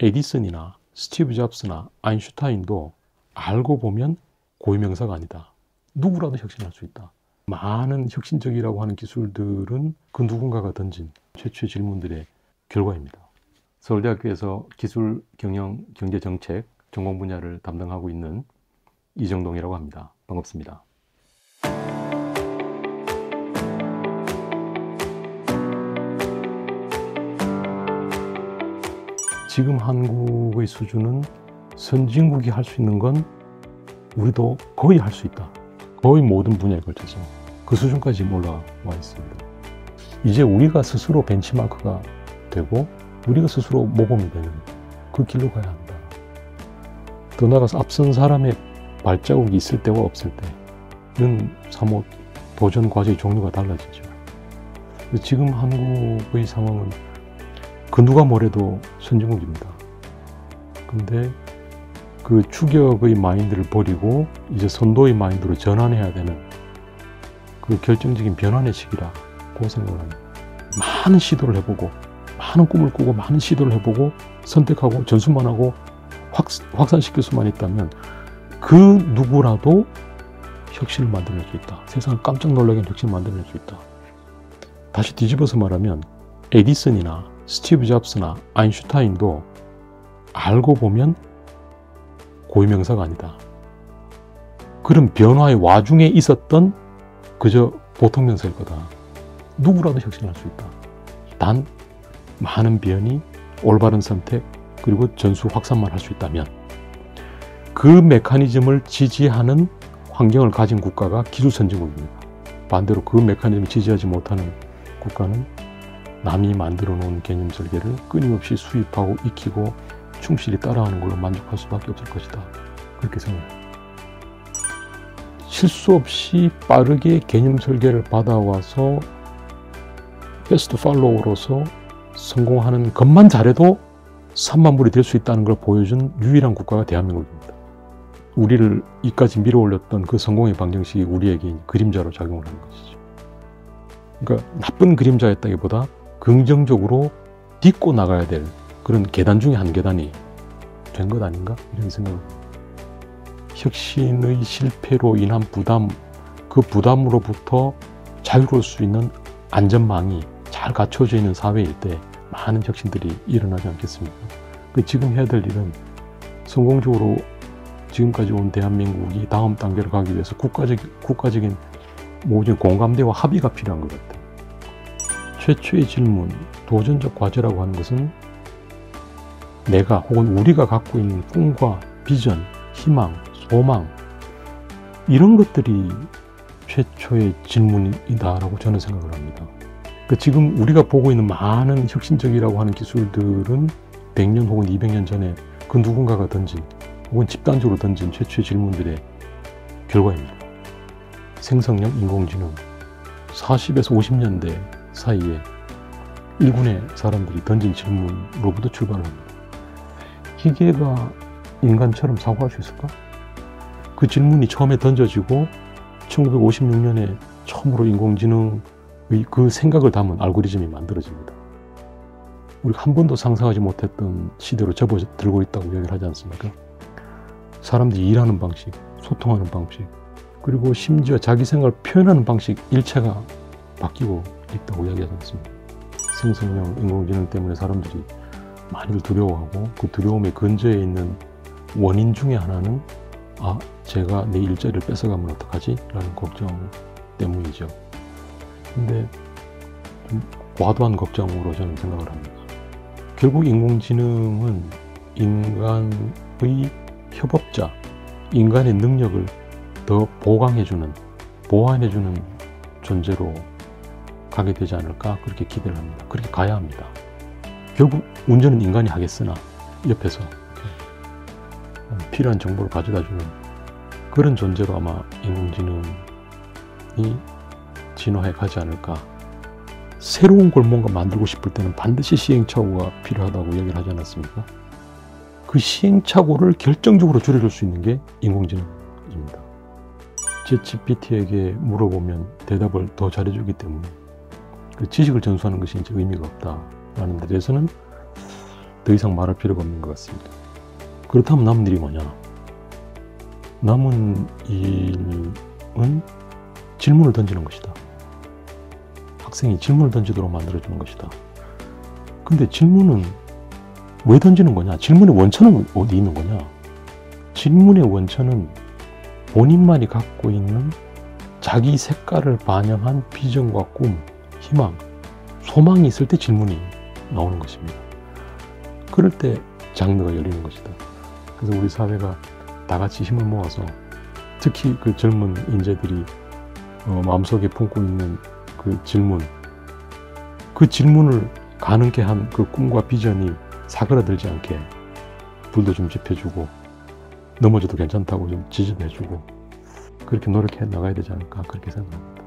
에디슨이나 스티브 잡스나 아인슈타인도 알고 보면 고유명사가 아니다. 누구라도 혁신할 수 있다. 많은 혁신적이라고 하는 기술들은 그 누군가가 던진 최초의 질문들의 결과입니다. 서울대학교에서 기술, 경영, 경제정책 전공 분야를 담당하고 있는 이정동이라고 합니다. 반갑습니다. 지금 한국의 수준은 선진국이 할 수 있는 건 우리도 거의 할 수 있다. 거의 모든 분야에 걸쳐서 그 수준까지 올라와 있습니다. 이제 우리가 스스로 벤치마크가 되고 우리가 스스로 모범이 되는 그 길로 가야 한다. 더 나아가서 앞선 사람의 발자국이 있을 때와 없을 때는 사뭇 도전 과제의 종류가 달라지죠. 지금 한국의 상황은 그 누가 뭐래도 선진국입니다. 근데 그 추격의 마인드를 버리고 이제 선도의 마인드로 전환해야 되는 그 결정적인 변환의 시기라고 생각을 합니다. 많은 시도를 해보고 많은 꿈을 꾸고 많은 시도를 해보고 선택하고 전수만 하고 확산시킬 수만 있다면 그 누구라도 혁신을 만들어낼 수 있다. 세상을 깜짝 놀라게 하는 혁신을 만들어낼 수 있다. 다시 뒤집어서 말하면 에디슨이나 스티브 잡스나 아인슈타인도 알고 보면 고유명사가 아니다. 그런 변화의 와중에 있었던 그저 보통 명사일 거다. 누구라도 혁신할 수 있다. 단 많은 변이, 올바른 선택, 그리고 전수 확산만 할 수 있다면 그 메커니즘을 지지하는 환경을 가진 국가가 기술 선진국입니다. 반대로 그 메커니즘을 지지하지 못하는 국가는 남이 만들어 놓은 개념 설계를 끊임없이 수입하고 익히고 충실히 따라하는 걸로 만족할 수밖에 없을 것이다. 그렇게 생각합니다. 실수 없이 빠르게 개념 설계를 받아와서 베스트 팔로워로서 성공하는 것만 잘해도 3만 불이 될 수 있다는 걸 보여준 유일한 국가가 대한민국입니다. 우리를 이까지 밀어올렸던 그 성공의 방정식이 우리에게 그림자로 작용을 하는 것이죠. 그러니까 나쁜 그림자였다기보다 긍정적으로 딛고 나가야 될 그런 계단 중에 한 계단이 된 것 아닌가? 이런 생각을 합니다. 혁신의 실패로 인한 부담, 그 부담으로부터 자유로울 수 있는 안전망이 잘 갖춰져 있는 사회일 때 많은 혁신들이 일어나지 않겠습니까? 지금 해야 될 일은 성공적으로 지금까지 온 대한민국이 다음 단계로 가기 위해서 국가적인 모든 공감대와 합의가 필요한 것 같아요. 최초의 질문, 도전적 과제라고 하는 것은 내가 혹은 우리가 갖고 있는 꿈과 비전, 희망, 소망 이런 것들이 최초의 질문이다라고 저는 생각을 합니다. 지금 우리가 보고 있는 많은 혁신적이라고 하는 기술들은 100년 혹은 200년 전에 그 누군가가 던진 혹은 집단적으로 던진 최초의 질문들의 결과입니다. 생성형 인공지능 40에서 50년대 사이에 일군의 사람들이 던진 질문으로부터 출발을 합니다. 기계가 인간처럼 사고할 수 있을까? 그 질문이 처음에 던져지고 1956년에 처음으로 인공지능의 그 생각을 담은 알고리즘이 만들어집니다. 우리가 한 번도 상상하지 못했던 시대로 접어들고 있다고 이야기를 하지 않습니까? 사람들이 일하는 방식, 소통하는 방식, 그리고 심지어 자기 생각을 표현하는 방식 일체가 바뀌고 있다고 이야기하지 않습니까? 생성형 인공지능 때문에 사람들이 많이들 두려워하고 그 두려움의 근저에 있는 원인 중에 하나는 제가 내 일자리를 뺏어가면 어떡하지? 라는 걱정 때문이죠. 근데 좀 과도한 걱정으로 저는 생각을 합니다. 결국 인공지능은 인간의 협업자, 인간의 능력을 더 보강해주는, 보완해주는 존재로 가게 되지 않을까 그렇게 기대를 합니다. 그렇게 가야 합니다. 결국 운전은 인간이 하겠으나 옆에서 필요한 정보를 가져다주는 그런 존재로 아마 인공지능이 진화해 가지 않을까. 새로운 걸 뭔가 만들고 싶을 때는 반드시 시행착오가 필요하다고 이야기를 하지 않았습니까? 그 시행착오를 결정적으로 줄여줄 수 있는 게 인공지능입니다. 챗GPT에게 물어보면 대답을 더 잘해주기 때문에 그 지식을 전수하는 것이 이제 의미가 없다라는 데 대해서는 더 이상 말할 필요가 없는 것 같습니다. 그렇다면 남은 일이 뭐냐? 남은 일은 질문을 던지는 것이다. 학생이 질문을 던지도록 만들어주는 것이다. 근데 질문은 왜 던지는 거냐? 질문의 원천은 어디 있는 거냐? 질문의 원천은 본인만이 갖고 있는 자기 색깔을 반영한 비전과 꿈, 희망, 소망이 있을 때 질문이 나오는 것입니다. 그럴 때 장르가 열리는 것이다. 그래서 우리 사회가 다 같이 힘을 모아서 특히 그 젊은 인재들이 마음속에 품고 있는 그 질문을 가능케 한 그 꿈과 비전이 사그라들지 않게 불도 좀 지펴주고 넘어져도 괜찮다고 좀 지지도 해주고 그렇게 노력해 나가야 되지 않을까 그렇게 생각합니다.